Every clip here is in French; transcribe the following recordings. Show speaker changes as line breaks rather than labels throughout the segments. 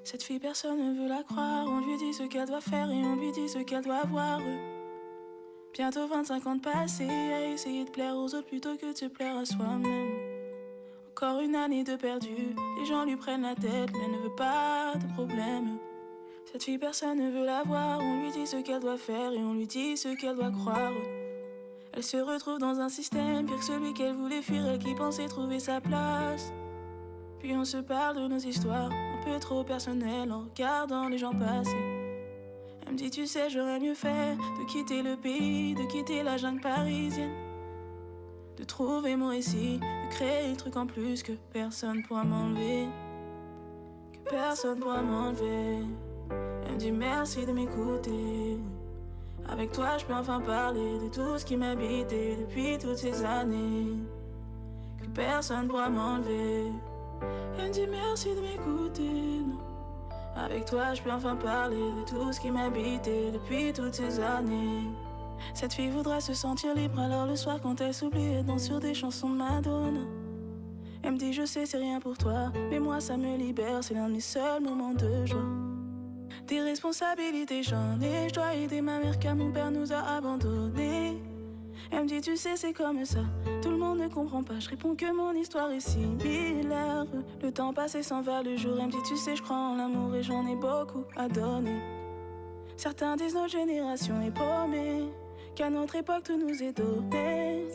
Cette fille personne ne veut la croire. On lui dit ce qu'elle doit faire et on lui dit ce qu'elle doit avoir. Bientôt 25 ans de passé à essayer de plaire aux autres plutôt que de se plaire à soi-même. Encore une année de perdu. Les gens lui prennent la tête mais elle ne veut pas de problème. Cette fille personne ne veut la voir. On lui dit ce qu'elle doit faire et on lui dit ce qu'elle doit croire. Elle se retrouve dans un système pire que celui qu'elle voulait fuir. Elle qui pensait trouver sa place. Puis on se parle de nos histoires un peu trop personnelles en regardant les gens passer. Elle me dit tu sais j'aurais mieux fait de quitter le pays, de quitter la jungle parisienne, de trouver mon récit, de créer un truc en plus que personne pourra m'enlever, que personne pourra m'enlever. Elle me dit merci de m'écouter. Avec toi je peux enfin parler de tout ce qui m'habitait depuis toutes ces années, que personne pourra m'enlever. Elle me dit merci de m'écouter. Avec toi je peux enfin parler de tout ce qui m'habitait depuis toutes ces années. Cette fille voudrait se sentir libre, alors le soir quand elle s'oublie, elle danse sur des chansons de Madonna. Elle me dit je sais c'est rien pour toi, mais moi ça me libère, c'est l'un de mes seuls moments de joie. Des responsabilités j'en ai, je dois aider ma mère car mon père nous a abandonnés. Elle me dit tu sais c'est comme ça, tout le monde ne comprend pas. Je réponds que mon histoire est similaire. Le temps passé s'en va le jour. Elle me dit tu sais je crois en l'amour et j'en ai beaucoup à donner. Certains disent notre génération est paumée, qu'à notre époque tout nous est donné.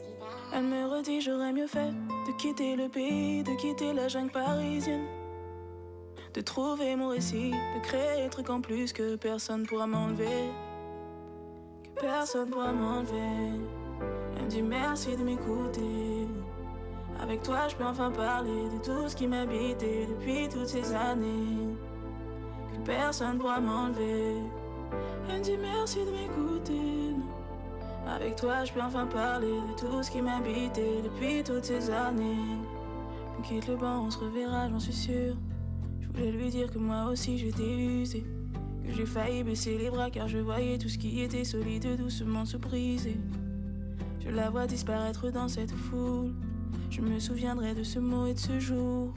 Elle me redit j'aurais mieux fait de quitter le pays, de quitter la jungle parisienne, de trouver mon récit, de créer un truc en plus que personne pourra m'enlever, que personne pourra m'enlever. Elle me dit merci de m'écouter. Avec toi je peux enfin parler de tout ce qui m'habitait depuis toutes ces années, que personne pourra m'enlever. Elle me dit merci de m'écouter. Avec toi je peux enfin parler de tout ce qui m'habitait depuis toutes ces années. On quitte le banc, on se reverra, j'en suis sûr. Je voulais lui dire que moi aussi j'étais usé, que j'ai failli baisser les bras car je voyais tout ce qui était solide doucement se briser. Je la vois disparaître dans cette foule. Je me souviendrai de ce mot et de ce jour.